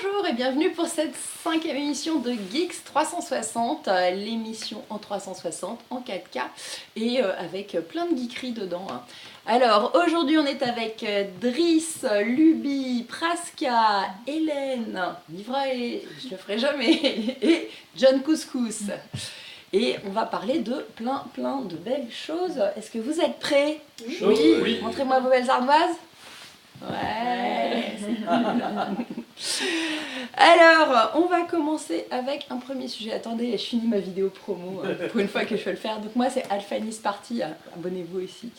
Bonjour et bienvenue pour cette 5e émission de Geeks 360, l'émission en 360 en 4K et avec plein de geekeries dedans. Alors aujourd'hui on est avec Driss, Luby, Praska, Hélène, Nivra et je le ferai jamais, et John Couscous. Et on va parler de plein de belles choses. Est-ce que vous êtes prêts? Oui. Montrez-moi vos belles ardoises. Ouais. Alors, on va commencer avec un premier sujet. Attendez, je finis ma vidéo promo pour une fois que je vais le faire. Donc moi, c'est Alphanis Party. Abonnez-vous ici.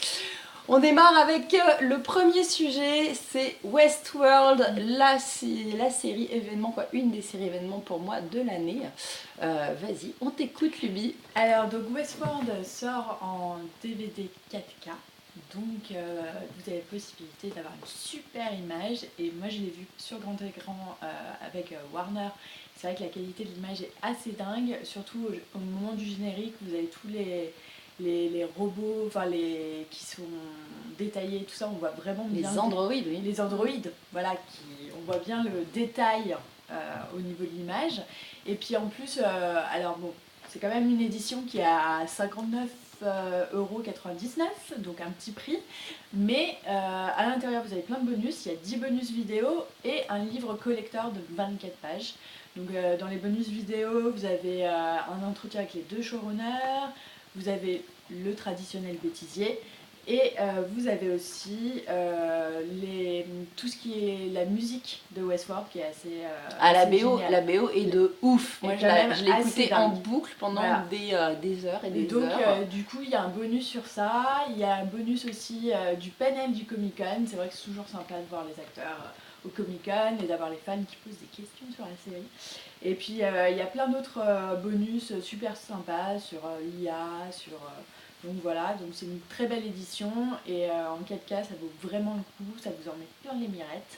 On démarre avec le premier sujet, c'est Westworld, la série événement, quoi, une des séries événements pour moi de l'année. Vas-y, on t'écoute, Luby. Alors, donc Westworld sort en DVD 4K. Donc vous avez la possibilité d'avoir une super image et moi je l'ai vu sur grand écran avec Warner. C'est vrai que la qualité de l'image est assez dingue, surtout au moment du générique vous avez tous les robots qui sont détaillés, tout ça, on voit vraiment bien les androïdes, oui. Les androïdes, voilà, on voit bien le détail au niveau de l'image. Et puis en plus, alors bon, c'est quand même une édition qui est à 59,99 €, donc un petit prix. Mais à l'intérieur, vous avez plein de bonus. Il y a 10 bonus vidéo et un livre collector de 24 pages. Donc dans les bonus vidéo, vous avez un entretien avec les 2 showrunners, vous avez le traditionnel bêtisier. Et vous avez aussi tout ce qui est la musique de Westworld qui est assez la géniale. la BO est de ouf. Moi, je l'ai écouté en dingue. boucle pendant des heures et des donc, heures. Du coup, il y a un bonus sur ça. Il y a un bonus aussi du panel du Comic-Con. C'est vrai que c'est toujours sympa de voir les acteurs au Comic-Con et d'avoir les fans qui posent des questions sur la série. Et puis, il y a plein d'autres bonus super sympas sur l'IA, sur... Donc voilà, donc c'est une très belle édition et en 4K ça vaut vraiment le coup, ça vous en met plein les mirettes.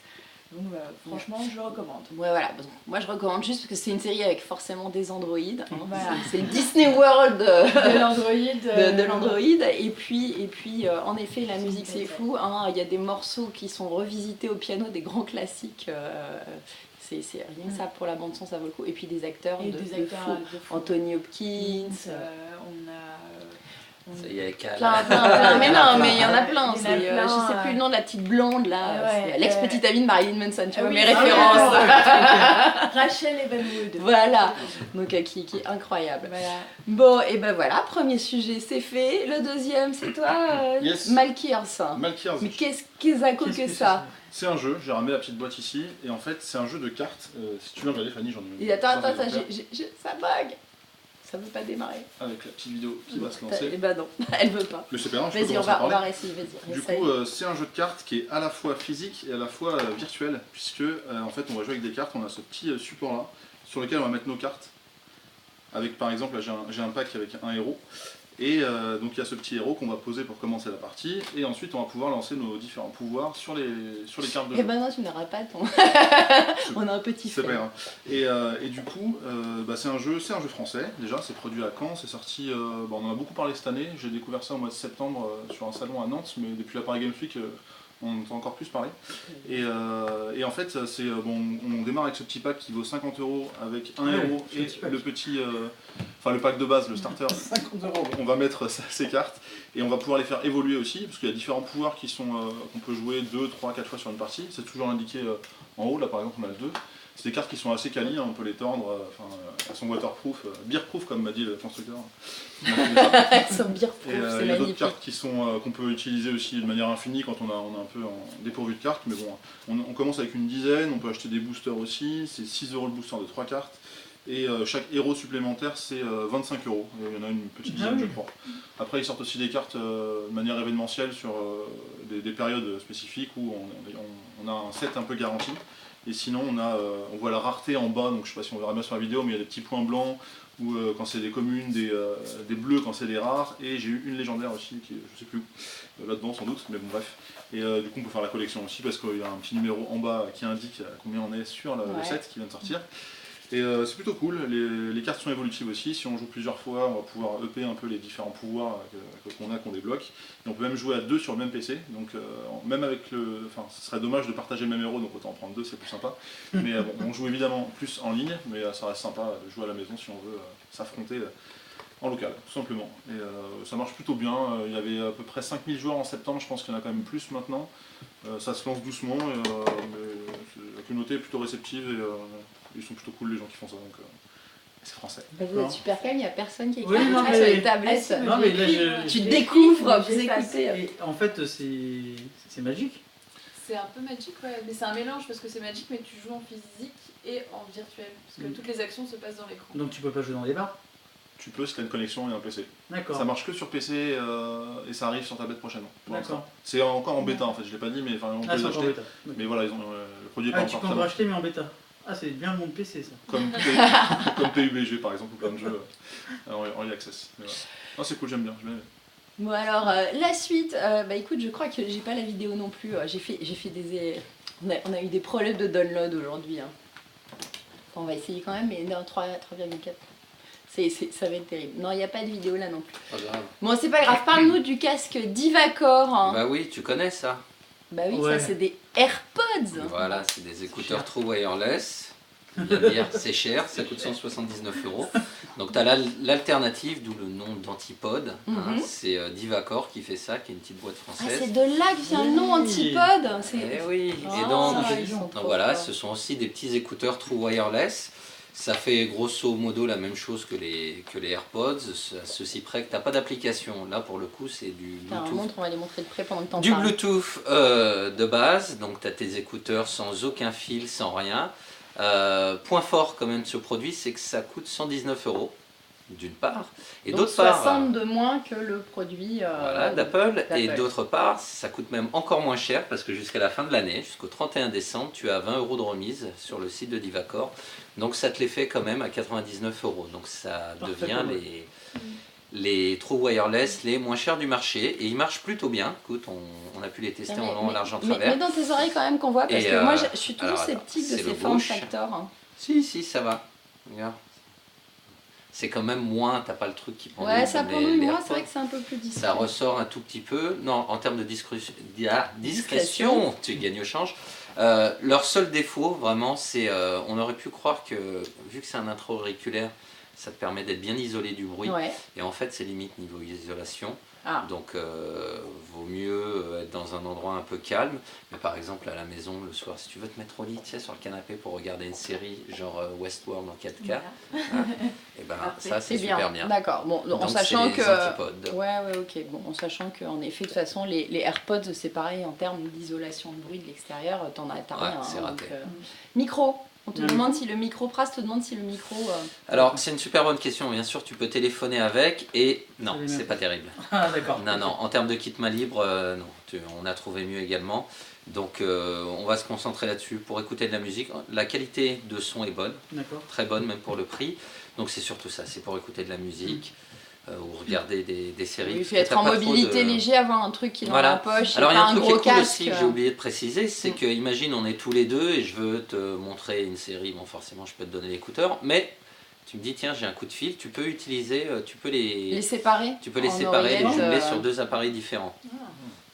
Donc franchement je le recommande. Ouais, voilà, moi je recommande juste parce que c'est une série avec forcément des androïdes. Voilà. C'est le Disney World de l'Android. De l'Android. Et puis en effet la musique c'est fou. Il y a des morceaux qui sont revisités au piano, des grands classiques. C'est rien que ça pour la bande son, ça vaut le coup. Et puis des acteurs, de fou. Anthony Hopkins. On a... Il y a plein. Mais non, mais il y en a plein. Je sais plus le nom de la petite blonde là. C'est l'ex-petite amie de Marilyn Manson, tu vois mes références. Rachel Evenwood. Voilà, donc qui est incroyable. Voilà. Bon, et ben voilà, premier sujet c'est fait. Le deuxième, c'est toi, Yes. Malkirs. Malkirs. Mais qu'est-ce que ça? C'est un jeu, j'ai ramené la petite boîte ici, et en fait c'est un jeu de cartes. Si tu veux regarder Fanny, j'en ai... Et attends, ça bug. Ça veut pas démarrer. Avec la petite vidéo qui va se lancer. Eh ben non, elle veut pas. Mais c'est pas grave, je peux Vas-y, commencer on va à essayer, vas-y. Du coup, c'est un jeu de cartes qui est à la fois physique et à la fois virtuel, puisque en fait on va jouer avec des cartes, on a ce petit support là, sur lequel on va mettre nos cartes. Avec par exemple, là j'ai un pack avec un héros, et donc il y a ce petit héros qu'on va poser pour commencer la partie, et ensuite on va pouvoir lancer nos différents pouvoirs sur les cartes de jeu. Eh ben non, tu n'auras pas ton... On a un petit C'est fait. pas grave. Et du coup, c'est un jeu français, déjà, c'est produit à Caen, c'est sorti, on en a beaucoup parlé cette année, j'ai découvert ça au mois de septembre sur un salon à Nantes, mais depuis la Paris Games Week, on entend encore plus parler. Et en fait, on démarre avec ce petit pack qui vaut 50 € avec un héros et le petit... le pack de base, le starter. 50 €. On va mettre ces cartes et on va pouvoir les faire évoluer aussi, parce qu'il y a différents pouvoirs qui sont qu'on peut jouer 2, 3, 4 fois sur une partie. C'est toujours indiqué en haut, là par exemple on a le 2. C'est des cartes qui sont assez quali, on peut les tordre, elles sont waterproof, beerproof comme m'a dit le constructeur. Elles sont beerproof, c'est magnifique. Il y a d'autres cartes qui sont qu'on peut utiliser aussi de manière infinie quand on est un peu dépourvu de cartes, mais bon, on commence avec une dizaine, on peut acheter des boosters aussi, c'est 6 € le booster de 3 cartes. Et chaque héros supplémentaire c'est 25 €, il y en a une petite dizaine je crois. Après ils sortent aussi des cartes de manière événementielle sur des périodes spécifiques où on a un set un peu garanti. Et sinon on voit la rareté en bas, donc je sais pas si on verra bien sur la vidéo, mais il y a des petits points blancs ou quand c'est des communes, des bleus quand c'est des rares, et j'ai eu une légendaire aussi qui est, je sais plus où, là-dedans sans doute, mais bon bref. Et du coup on peut faire la collection aussi parce qu'il y a un petit numéro en bas qui indique combien on est sur le set qui vient de sortir. Et c'est plutôt cool, les cartes sont évolutives aussi, si on joue plusieurs fois, on va pouvoir upper un peu les différents pouvoirs qu'on débloque. Et on peut même jouer à deux sur le même PC, donc même avec le... Enfin, ce serait dommage de partager le même héros, donc autant en prendre deux, c'est plus sympa. Mais bon, on joue évidemment plus en ligne, mais ça reste sympa de jouer à la maison si on veut s'affronter en local, tout simplement. Et ça marche plutôt bien, il y avait à peu près 5000 joueurs en septembre, je pense qu'il y en a quand même plus maintenant. Ça se lance doucement, mais la communauté est plutôt réceptive et ils sont plutôt cool les gens qui font ça, donc c'est français. Bah, vous êtes super calme, il n'y a personne qui écrit Oui, non, sur mais- les tablettes. Non, mais là, Tu J'ai découvres, écrit, vous j'ai passé. écoutez. Et en fait, c'est magique. C'est un peu magique, ouais, mais c'est un mélange parce que c'est magique, mais tu joues en physique et en virtuel, parce que toutes les actions se passent dans l'écran. Donc tu peux pas jouer dans des bars. Tu peux si tu as une connexion et un PC. D'accord. Ça marche que sur PC et ça arrive sur tablette prochainement. pour D'accord. l'instant. C'est encore en bêta en fait, je l'ai pas dit, mais enfin, on peut Ah, les c'est encore acheter. bêta. Mais voilà, ils ont, le produit est pas Ah, tu encore peux très en bon. racheter mais en bêta. Ah, c'est bien le monde PC ça. Comme PUBG par exemple, ou plein de jeux en early access. Mais voilà. Non, c'est cool, j'aime bien. Bon alors la suite, bah écoute, je crois que j'ai pas la vidéo non plus. J'ai fait des, on a eu des problèmes de download aujourd'hui. Hein. Enfin, on va essayer quand même, mais non, 3,4. Ça va être terrible. Non, il n'y a pas de vidéo là non plus. Pas grave. Bon, c'est pas grave. Parle-nous du casque Divacor. Hein. Bah oui, tu connais ça. Bah oui, Ouais. ça c'est des AirPods. Voilà, c'est des écouteurs cher. True Wireless. Bien dire, c'est cher, ça coûte 179 €. Donc tu as l'alternative, d'où le nom d'Antipode. Mhm. C'est Divacor qui fait ça, qui est une petite boîte Ah, française. c'est de là que vient le nom Oui. Antipode. Eh oui, Ah, et donc, ils sont donc trop voilà, forts. ce sont aussi des petits écouteurs True Wireless. Ça fait grosso modo la même chose que les AirPods, ceci près que tu n'as pas d'application. Là pour le coup c'est du Alors, Bluetooth. on va les montrer de près pendant que t'en Du parles. Bluetooth de base, donc tu as tes écouteurs sans aucun fil, sans rien. Point fort quand même de ce produit, c'est que ça coûte 119 €, d'une part. Et Donc d'autre part, 60 de moins que le produit voilà, d'Apple. Et d'Apple. d'autre part, ça coûte même encore moins cher parce que jusqu'à la fin de l'année, jusqu'au 31 décembre, tu as 20 € de remise sur le site de Divacor. Donc ça te les fait quand même à 99 €. Donc ça Parfait, devient ouais. les True Wireless les moins chers du marché. Et ils marchent plutôt bien. Écoute, on a pu les tester en long, en large, en travers. Mais dans tes oreilles quand même qu'on voit, parce Et, que moi je suis toujours alors, attends, sceptique de c'est ces le form gauche. factors. Hein. Si, ça va. Regarde. C'est quand même moins, t'as pas le truc qui prend Ouais, ça comme pendouille les moins, AirPods. c'est vrai que c'est un peu plus discret. Ça ressort un tout petit peu. Non, en termes de discrétion, tu gagnes au change. Leur seul défaut, vraiment, c'est on aurait pu croire que, vu que c'est un intra-auriculaire, ça te permet d'être bien isolé du bruit. Ouais. Et en fait, c'est limite niveau isolation. Ah. Donc, vaut mieux être dans un endroit un peu calme. Mais par exemple, à la maison, le soir, si tu veux te mettre au lit, tu sais, sur le canapé pour regarder une série, genre Westworld en 4K, et ben Parfait. ça, c'est super bien. D'accord. Bon, en Donc, sachant c'est les que. antipodes. Ouais, ok. Bon, en sachant qu'en effet, de toute façon, les AirPods, c'est pareil en termes d'isolation de bruit de l'extérieur, t'as Ouais, rien. c'est hein, raté. donc, micro. On te Le demande si le micro, Pras te demande si le micro. Alors, c'est une super bonne question. Bien sûr, tu peux téléphoner avec et non, C'est les c'est mêmes. pas terrible. Ah, d'accord. Non, non, en termes de kit main libre, non, on a trouvé mieux également. Donc, on va se concentrer là-dessus pour écouter de la musique. La qualité de son est bonne, D'accord. très bonne même pour le prix. Donc, c'est surtout ça, c'est pour écouter de la musique ou regarder des séries. Il parce faut que être t'as en pas trop mobilité de- léger, avoir un truc qui est dans Voilà. la poche, Alors et il y a pas un un truc qui gros est cool casque. aussi que j'ai oublié de préciser, c'est Mm. que imagine on est tous les deux et je veux te montrer une série, bon forcément je peux te donner l'écouteur, mais tu me dis tiens j'ai un coup de fil, tu peux utiliser, tu peux Les les séparer. séparer, les oreillettes, jumeler sur deux appareils différents.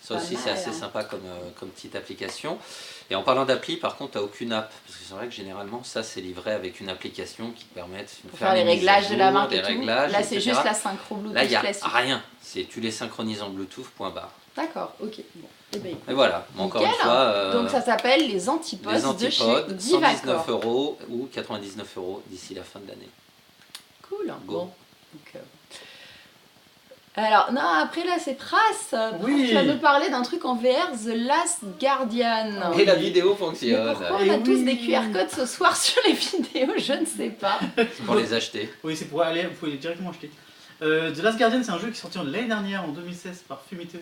Ça Pas aussi c'est mal, assez hein. sympa comme petite application. Et en parlant d'appli, par contre tu n'as aucune app, parce que c'est vrai que généralement ça c'est livré avec une application qui te permet de Pour faire les mises à réglages de la jour, marque des et tout. réglages, Là, c'est etc. juste la synchro Bluetooth Là il n'y a classique. rien, tu les synchronises en Bluetooth, point barre. D'accord, ok. Bon. Eh ben, écoute. Et voilà, mais encore une Nickel. fois... Donc ça s'appelle les antipodes, les de chez antipodes, 119 Divacor. € ou 99 € d'ici la fin de l'année. Cool. Go. Bon. Donc, alors, non, après là, c'est Pras. Oui. Tu vas nous parler d'un truc en VR, The Last Guardian. Et la vidéo Mais fonctionne, pourquoi on Et a tous oui. des QR codes ce soir sur les vidéos? Je ne sais pas. c'est pour les acheter. Oui, c'est pour aller, vous pouvez directement acheter. The Last Guardian, c'est un jeu qui est sorti l'année dernière, en 2016, par Fumito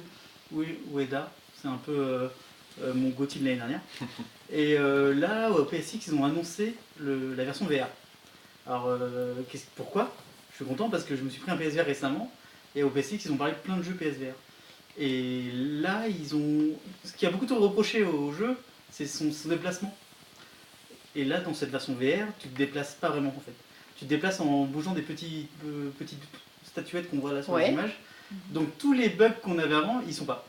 Ueda. C'est un peu mon GOTY de l'année dernière. Et là, au PSX, ils ont annoncé la version VR. Alors, pourquoi? Je suis content parce que je me suis pris un PSVR récemment. Et au PSX, ils ont parlé de plein de jeux PSVR. Et là, ce qui a beaucoup de reproché au jeu, c'est son déplacement. Et là, dans cette version VR, tu te déplaces pas vraiment en fait. Tu te déplaces en bougeant des petites statuettes qu'on voit là sur les images. Donc tous les bugs qu'on avait avant, ils sont pas.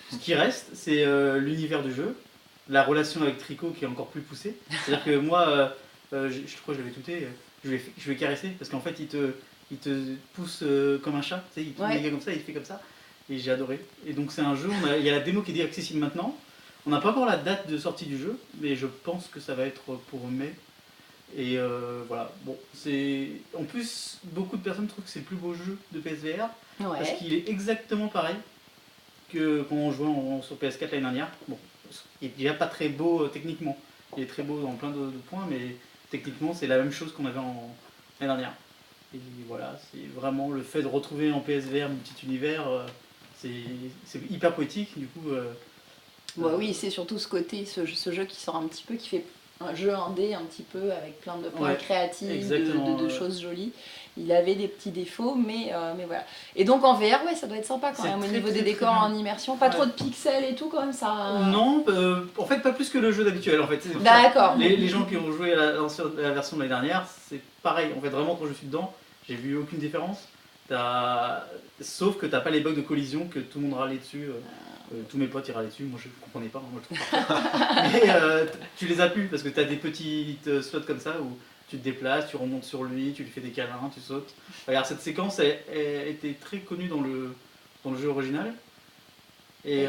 Ce qui reste, c'est l'univers du jeu, la relation avec Trico qui est encore plus poussée. C'est-à-dire que moi, je crois que je l'avais touté, je vais caresser parce qu'en fait, il te pousse comme un chat, tu sais, il te met comme ça, il te fait comme ça. Et j'ai adoré. Et donc c'est un jeu, il y a la démo qui est accessible maintenant. On n'a pas encore la date de sortie du jeu, mais je pense que ça va être pour mai. Et voilà, bon, c'est... En plus, beaucoup de personnes trouvent que c'est le plus beau jeu de PSVR, parce qu'il est exactement pareil que quand on jouait sur PS4 l'année dernière. Bon, il est déjà pas très beau techniquement, il est très beau dans plein de points, mais techniquement c'est la même chose qu'on avait l'année dernière. Et voilà, c'est vraiment le fait de retrouver en PSVR mon petit univers, c'est hyper poétique, du coup... oui, c'est surtout ce côté, ce jeu qui sort un petit peu, qui fait un jeu indé un petit peu avec plein de points créatifs, de choses jolies. Il avait des petits défauts, mais voilà. Et donc en VR, ça doit être sympa quand même au niveau des décors en immersion. Pas trop de pixels et tout quand même ça. Non, en fait pas plus que le jeu d'habituel en fait. D'accord. Les gens qui ont joué à la version de l'année dernière, c'est pareil. En fait vraiment quand je suis dedans, j'ai vu aucune différence. Sauf que t'as pas les bugs de collision que tout le monde râlait dessus. Tous mes potes ils râlaient dessus, moi je comprenais pas, moi je trouve parfait. Mais tu les as plus parce que tu as des petites slots comme ça où tu te déplaces, tu remontes sur lui, tu lui fais des câlins, tu sautes. Regarde, cette séquence était très connue dans le jeu original. Et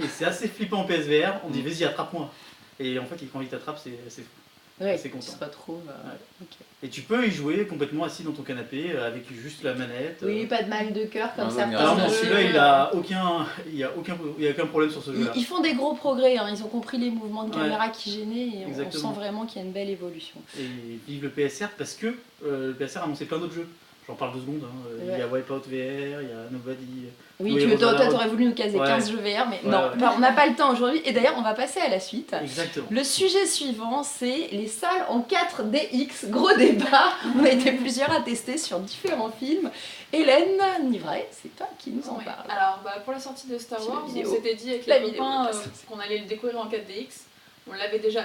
c'est assez flippant en PSVR, on dit vas-y attrape-moi. Et en fait quand il t'attrape c'est fou. C'est content. Tu te retrouves. Et tu peux y jouer complètement assis dans ton canapé avec juste la manette. Oui, pas de mal de cœur comme ça. Alors non, celui-là, il y a aucun problème sur ce jeu-là. Ils font des gros progrès, ils ont compris les mouvements de caméra qui gênaient et on sent vraiment qu'il y a une belle évolution. Et vive le PSR parce que le PSR a annoncé plein d'autres jeux. J'en parle 2 secondes. Il y a Wipeout VR, il y a Nobody. Oui, toi t'aurais voulu nous caser 15 jeux VR, mais non, on n'a pas le temps aujourd'hui. Et d'ailleurs, on va passer à la suite. Exactement. Le sujet suivant, c'est les salles en 4DX. Gros débat. On a été plusieurs à tester sur différents films. Hélène Nivray, c'est toi qui nous en parle. Alors, pour la sortie de Star Wars, on s'était dit avec les copains qu'on allait le découvrir en 4DX. On l'avait déjà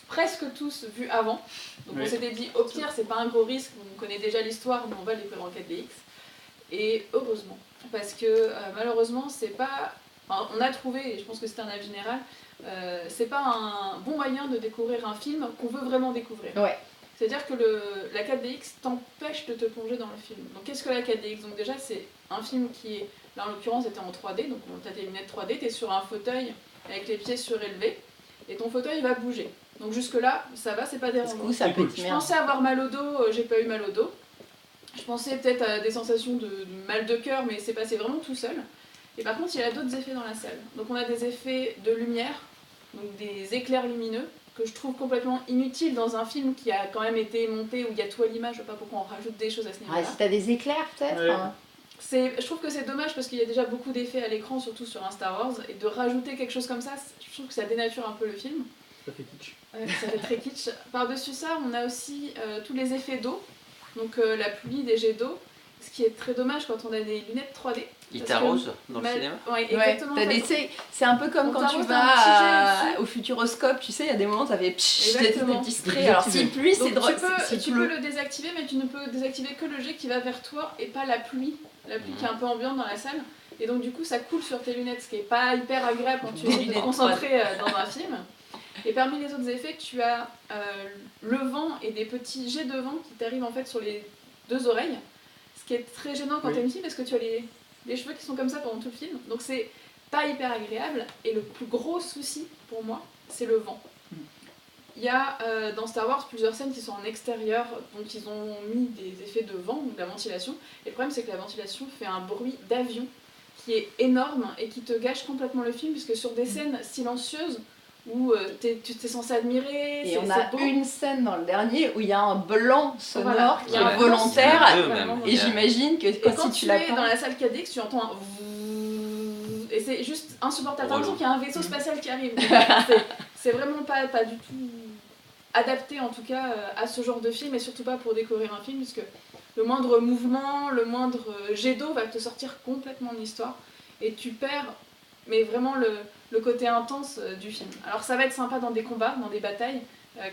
presque tous vu avant. Donc on s'était dit, au pire, c'est pas un gros risque, on connaît déjà l'histoire, mais on va le découvrir en 4DX. Et heureusement, parce que malheureusement, c'est pas... Enfin, on a trouvé, et je pense que c'est un avis général, c'est pas un bon moyen de découvrir un film qu'on veut vraiment découvrir. C'est-à-dire que la 4DX t'empêche de te plonger dans le film. Donc qu'est-ce que la 4DX? Donc déjà, c'est un film qui est, là en l'occurrence, était en 3D, donc t'as tes lunettes 3D, t'es sur un fauteuil avec les pieds surélevés, et ton fauteuil va bouger. Donc jusque là, ça va, c'est pas dérangeant. Je pensais avoir mal au dos, j'ai pas eu mal au dos. Je pensais peut-être à des sensations de mal de cœur, mais c'est passé vraiment tout seul. Et par contre, il y a d'autres effets dans la salle. Donc on a des effets de lumière, donc des éclairs lumineux, que je trouve complètement inutiles dans un film qui a quand même été monté, où il y a tout à l'image, je sais pas pourquoi on rajoute des choses à ce niveau-là. Si t'as des éclairs peut-être Je trouve que c'est dommage parce qu'il y a déjà beaucoup d'effets à l'écran, surtout sur un Star Wars, et de rajouter quelque chose comme ça, je trouve que ça dénature un peu le film. Ça fait kitsch. Ça fait très kitsch. Par-dessus ça, on a aussi tous les effets d'eau, donc la pluie, des jets d'eau, ce qui est très dommage quand on a des lunettes 3D. Il t'arrose dans le cinéma? Oui, exactement. C'est un peu comme quand tu vas au Futuroscope, tu sais, il y a des moments où ça fait t'es distrait. Alors s'il pluie, c'est drôle. Tu peux le désactiver, mais tu ne peux désactiver que le jet qui va vers toi et pas la pluie qui est un peu ambiante dans la salle. Et donc du coup, ça coule sur tes lunettes, ce qui n'est pas hyper agréable quand tu es concentré dans un film. Et parmi les autres effets, tu as le vent et des petits jets de vent qui t'arrivent en fait sur les 2 oreilles. Ce qui est très gênant quand t'es une fille parce que tu as les cheveux qui sont comme ça pendant tout le film. Donc c'est pas hyper agréable. Et le plus gros souci pour moi, c'est le vent. Il y a dans Star Wars plusieurs scènes qui sont en extérieur, donc ils ont mis des effets de vent ou de la ventilation. Et le problème c'est que la ventilation fait un bruit d'avion qui est énorme et qui te gâche complètement le film puisque sur des scènes silencieuses, où tu t'es censé admirer. Et on a une scène dans le dernier où il y a un blanc sonore qui est volontaire. Et j'imagine que quand si tu es dans la salle 4DX, tu entends un et c'est juste insupportable. T'as l'impression qu'il y a un vaisseau spatial qui arrive. C'est vraiment pas du tout adapté en tout cas à ce genre de film et surtout pas pour découvrir un film puisque le moindre mouvement, le moindre jet d'eau va te sortir complètement de l'histoire et tu perds mais vraiment le côté intense du film. Alors ça va être sympa dans des combats, dans des batailles.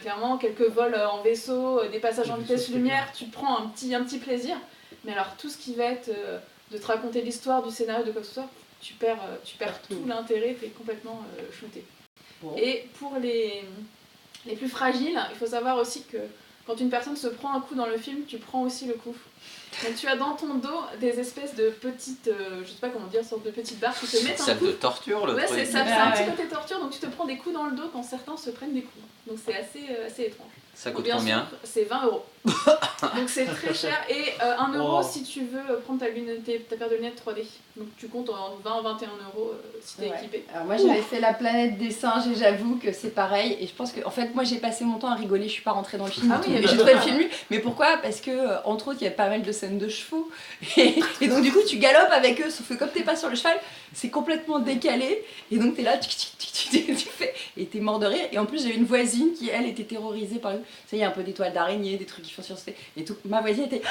Clairement, quelques vols en vaisseau, des passages en vitesse lumière, tu prends un petit plaisir. Mais alors tout ce qui va être de te raconter l'histoire du scénario de quoi que ce soit, tu perds tout l'intérêt, t'es complètement shooté. Bon. Et pour les plus fragiles, il faut savoir aussi que quand une personne se prend un coup dans le film, tu prends aussi le coup. Donc tu as dans ton dos des espèces de petites, je sais pas comment dire, sortes de petites barres qui te mettent un coup. Salle de torture, le truc. Ouais, c'est un petit côté torture, donc tu te prends des coups dans le dos quand certains se prennent des coups. Donc c'est assez étrange. Ça coûte combien? C'est 20 €. Donc c'est très cher. Et 1 euro si tu veux prendre ta paire de lunettes 3D. Donc tu comptes en 20 21 € si t'es équipé. Alors moi j'avais fait la planète des singes et j'avoue que c'est pareil. Et je pense que, en fait, moi j'ai passé mon temps à rigoler, je suis pas rentrée dans le film. Mais j'ai trouvé le film nul. Mais pourquoi? Parce que, entre autres, il y a pas mal de scènes de chevaux. Et donc du coup tu galopes avec eux, sauf que comme t'es pas sur le cheval, c'est complètement décalé. Et donc t'es là, tu fais. Et t'es mort de rire. Et en plus j'avais une voisine qui, elle, était terrorisée par eux. Tu sais, il y a un peu des toiles d'araignée, des trucs qui font sursauter. Et tout. Ma voisine était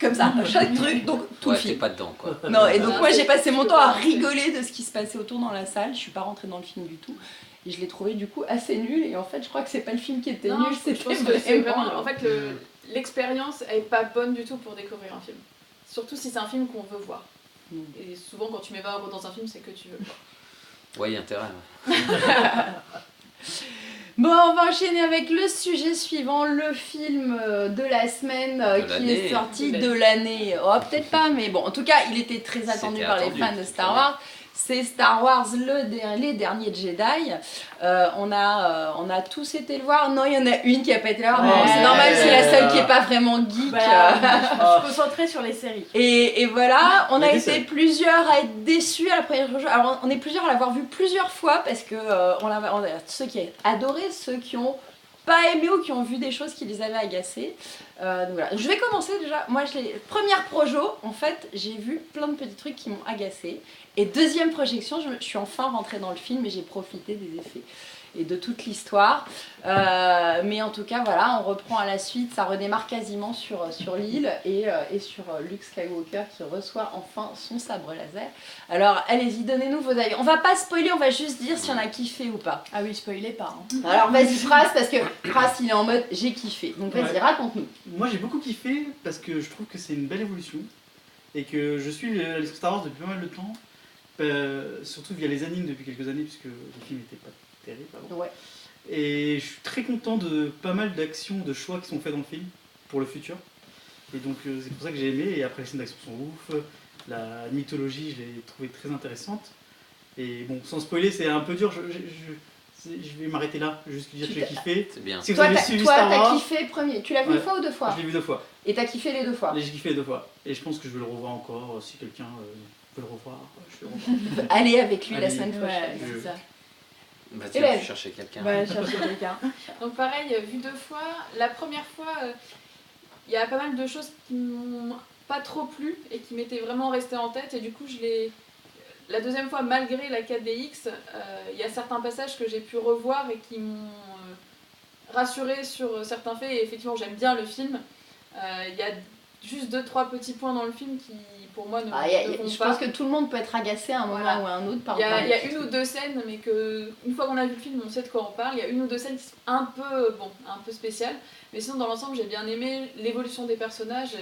comme ça, à chaque truc, donc tout le film. T'es pas dedans, quoi. Non, et donc moi j'ai passé mon temps à rigoler de ce qui se passait autour dans la salle. Je suis pas rentrée dans le film du tout. Et je l'ai trouvé du coup assez nul. Et en fait, je crois que c'est pas le film qui était nul, c'était vraiment. En fait, l'expérience est pas bonne du tout pour découvrir un film. Surtout si c'est un film qu'on veut voir. Et souvent, quand tu mets 20 € dans un film, c'est que tu veux voir. Ouais, il y a intérêt. Bon, on va enchaîner avec le sujet suivant, le film de la semaine qui est sorti de l'année. Oh, peut-être pas, mais bon, en tout cas, il était très attendu par les fans de Star Wars. C'est Star Wars, les derniers Jedi. On a tous été le voir. Non, il y en a une qui a pas été là. Bon, c'est normal, c'est la seule qui est pas vraiment geek. Je suis concentrée sur les séries. Et voilà, on a été plusieurs à être déçus à la première jour. Alors, on est plusieurs à l'avoir vu plusieurs fois parce que on a ceux qui ont adoré, ceux qui ont pas aimé ou qui ont vu des choses qui les avaient agacés. Donc voilà. Je vais commencer déjà. Moi, première projo, en fait, j'ai vu plein de petits trucs qui m'ont agacée. Et deuxième projection, je suis enfin rentrée dans le film et j'ai profité des effets et de toute l'histoire. Mais en tout cas, voilà, on reprend à la suite. Ça redémarre quasiment sur l'île et sur Luke Skywalker qui reçoit enfin son sabre laser. Alors, allez-y, donnez-nous vos avis. On va pas spoiler, on va juste dire si on a kiffé ou pas. Ah oui, spoilez pas. Hein. Alors, vas-y, Pras, parce que Pras, il est en mode j'ai kiffé. Donc, vas-y, raconte-nous. Moi, j'ai beaucoup kiffé parce que je trouve que c'est une belle évolution et que je suis les Star Wars depuis pas mal de temps. Surtout via les animes depuis quelques années, puisque le film n'était pas terrible avant. Ouais. Et je suis très content de pas mal d'actions, de choix qui sont faits dans le film pour le futur. Et donc c'est pour ça que j'ai aimé. Et après, les scènes d'action sont ouf. La mythologie, je l'ai trouvée très intéressante. Et bon, sans spoiler, c'est un peu dur. Je vais m'arrêter là, juste dire que j'ai kiffé. C'est bien. Si vous avez suivi Star Wars, t'as kiffé le premier. Tu l'as vu une fois ou deux fois? Je l'ai vu 2 fois. Et t'as kiffé les 2 fois? J'ai kiffé les 2 fois. Et je pense que je vais le revoir encore si quelqu'un peut le revoir. Je vais le revoir. Allez avec lui la semaine prochaine. Ouais, c'est ça. Bah tiens, tu chercher quelqu'un. Ouais, chercher quelqu'un. Donc pareil, vu 2 fois, la première fois, il y a pas mal de choses qui m'ont pas trop plu et qui m'étaient vraiment restées en tête. Et du coup, la deuxième fois, malgré la 4DX, il y a certains passages que j'ai pu revoir et qui m'ont rassurée sur certains faits. Et effectivement, j'aime bien le film. Il y a juste 2-3 petits points dans le film qui, pour moi, ne vont pas. Je pense que tout le monde peut être agacé à un moment ou à un autre par Il y a une ou deux scènes, mais une fois qu'on a vu le film, on sait de quoi on parle. Il y a une ou deux scènes qui sont un peu spéciales. Mais sinon, dans l'ensemble, j'ai bien aimé l'évolution des personnages.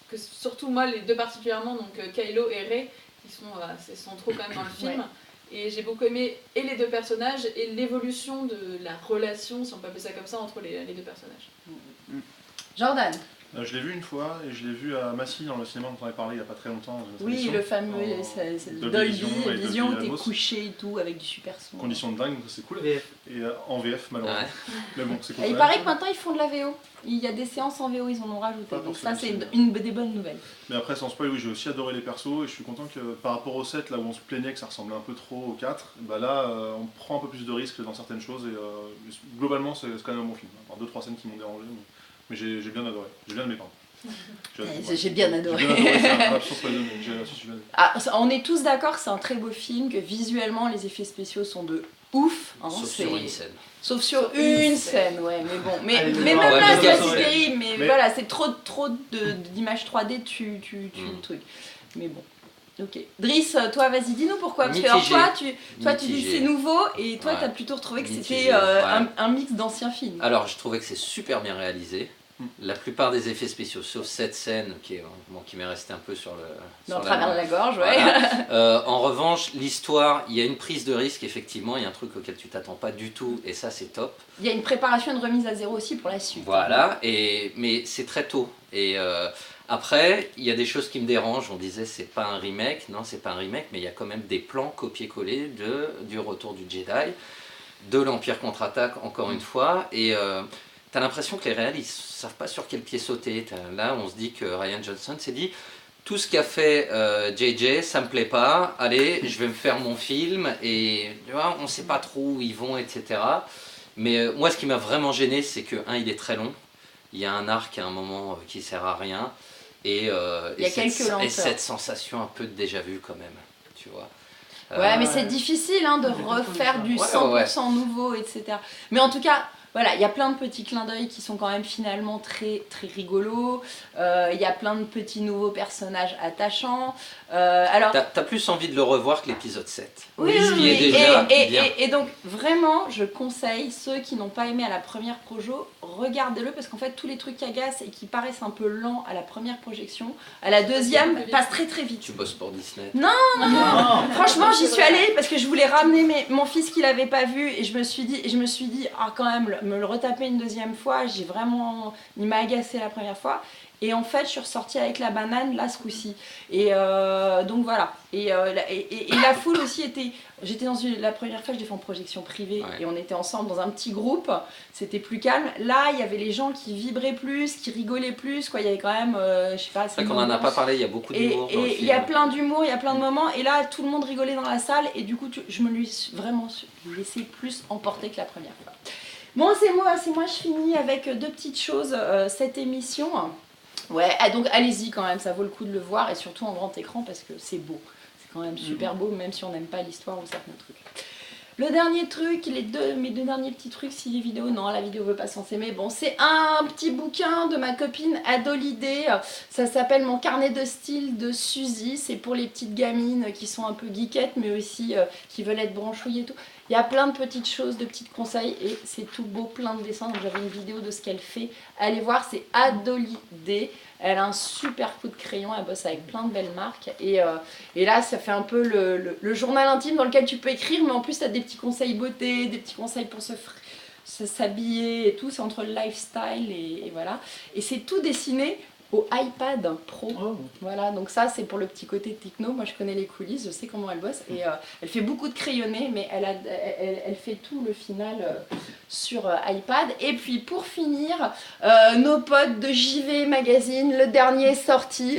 Que surtout moi, les deux particulièrement, donc Kylo et Rey, qui sont trop quand même dans le film. Ouais. Et j'ai beaucoup aimé et les deux personnages et l'évolution de la relation, si on peut appeler ça comme ça, entre les deux personnages. Jordan. Je l'ai vu une fois et je l'ai vu à Massy dans le cinéma dont on avait parlé il n'y a pas très longtemps. Oui, le fameux Dolby Vision où t'es couché et tout avec du super son. Conditions de dingue, c'est cool. Et en VF malheureusement. Ouais. Mais bon, c'est cool. Et il paraît que maintenant ils font de la VO. Il y a des séances en VO, ils en ont rajouté. Donc ça c'est une des bonnes nouvelles. Mais après sans spoil, oui, j'ai aussi adoré les persos et je suis content que par rapport au 7, là où on se plaignait que ça ressemblait un peu trop au 4, bah là on prend un peu plus de risques dans certaines choses et globalement c'est quand même un bon film. Alors 2-3 scènes qui m'ont dérangé. Mais j'ai bien adoré, j'ai bien aimé, pardon. J'ai bien adoré. On est tous d'accord que c'est un très beau film, que visuellement les effets spéciaux sont de ouf. Hein, sauf sur une scène. Sauf sur une scène, ouais, mais bon. Mais même là, c'est pas si terrible, mais voilà, c'est trop d'images 3D tue le truc. Mais bon. Ok. Driss, toi, vas-y, dis-nous pourquoi. Parce que alors, toi, tu dis que c'est nouveau et toi, tu as plutôt retrouvé que c'était un mix d'anciens films. Alors, je trouvais que c'est super bien réalisé. La plupart des effets spéciaux, sauf cette scène qui m'est restée un peu sur le... Dans le travers de la gorge, ouais. Voilà. En revanche, l'histoire, il y a une prise de risque, effectivement, il y a un truc auquel tu t'attends pas du tout, et ça, c'est top. Il y a une préparation et une remise à zéro aussi pour la suite. Voilà, mais c'est très tôt. Et après, il y a des choses qui me dérangent. On disait, c'est pas un remake. Non, c'est pas un remake, mais il y a quand même des plans copier-coller du Retour du Jedi, de l'Empire contre-attaque, encore une fois, et... T'as l'impression que les réals, ils savent pas sur quel pied sauter. Là, on se dit que Rian Johnson s'est dit, tout ce qu'a fait JJ, ça me plaît pas. Allez, je vais me faire mon film. Et tu vois, on sait pas trop où ils vont, etc. Mais moi, ce qui m'a vraiment gêné, c'est que, il est très long. Il y a un arc à un moment qui sert à rien. Et cette sensation un peu de déjà-vu quand même, tu vois. Ouais, mais c'est difficile de refaire du 100% nouveau, etc. Mais en tout cas... Voilà, il y a plein de petits clins d'œil qui sont quand même finalement très, très rigolos. Il y a plein de petits nouveaux personnages attachants. Alors, t'as plus envie de le revoir que l'épisode 7. Oui, et donc vraiment, je conseille ceux qui n'ont pas aimé à la première projo, regardez-le parce qu'en fait tous les trucs qui agacent et qui paraissent un peu lents à la première projection, à la deuxième passent très très vite. Tu bosses pour Disney? Non. Franchement, j'y suis allée parce que je voulais ramener mon fils qui l'avait pas vu et je me suis dit quand même me le retaper une deuxième fois, il m'a agacé la première fois. Et en fait, je suis ressortie avec la banane là ce coup-ci. Et donc voilà. Et la foule aussi était. J'étais la première fois, je l'ai fait en projection privée et on était ensemble dans un petit groupe. C'était plus calme. Là, il y avait les gens qui vibraient plus, qui rigolaient plus. Quoi. Il y avait quand même, je sais pas. C'est vrai qu'on en a pas parlé. Il y a beaucoup d'humour. Et il y a plein d'humour, il y a plein de moments. Et là, tout le monde rigolait dans la salle. Et du coup, je me suis vraiment laissé plus emporter que la première fois. Bon, c'est moi. Je finis avec deux petites choses cette émission. Ouais, donc allez-y quand même, ça vaut le coup de le voir et surtout en grand écran parce que c'est beau. C'est quand même super beau, même si on n'aime pas l'histoire ou certains trucs. Le dernier truc, mes deux derniers petits trucs, si les vidéos, non, la vidéo veut pas s'en s'aimer. Bon, c'est un petit bouquin de ma copine Adolidé. Ça s'appelle Mon carnet de style de Suzy. C'est pour les petites gamines qui sont un peu geekettes, mais aussi qui veulent être branchouillées et tout. Il y a plein de petites choses, de petits conseils et c'est tout beau, plein de dessins. Donc j'avais une vidéo de ce qu'elle fait. Allez voir, c'est Adolidé. Elle a un super coup de crayon, elle bosse avec plein de belles marques. Et là, ça fait un peu le journal intime dans lequel tu peux écrire, mais en plus, tu as des petits conseils beauté, des petits conseils pour s'habiller et tout. C'est entre le lifestyle et voilà. Et c'est tout dessiné au iPad Pro. Oh. Voilà, donc ça c'est pour le petit côté techno. Moi je connais les coulisses, je sais comment elle bosse et elle fait beaucoup de crayonnés, mais elle fait tout le final sur iPad. Et puis pour finir, nos potes de JV Magazine, le dernier est sorti.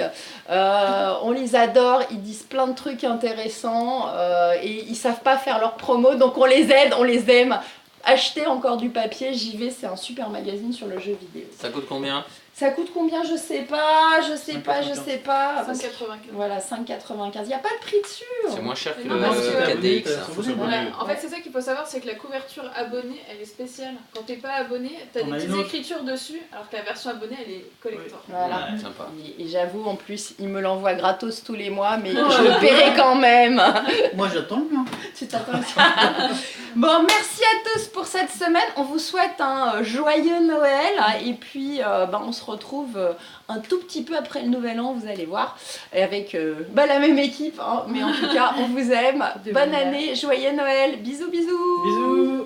On les adore, ils disent plein de trucs intéressants et ils savent pas faire leur promo, donc on les aide, on les aime. Achetez encore du papier, JV c'est un super magazine sur le jeu vidéo. Ça coûte combien ? Ça coûte combien? Je sais pas. 5,95. Voilà, 5,95. Il n'y a pas de prix dessus. C'est moins cher que le KDX. En fait, c'est ça qu'il faut savoir, c'est que la couverture abonnée, elle est spéciale. Quand t'es pas abonné, t'as des petites écritures dessus, alors que la version abonnée, elle est collector. Oui. Voilà. Ouais, sympa. Et j'avoue, en plus, il me l'envoie gratos tous les mois, mais je le paierai quand même. Moi, j'attends bien. Tu t'attends ça. Bon, merci à tous pour cette semaine. On vous souhaite un joyeux Noël. Et puis, on se retrouve un tout petit peu après le Nouvel An, vous allez voir, avec la même équipe. Mais en tout cas, on vous aime. Bonne année, joyeux Noël. Bisous, bisous. Bisous.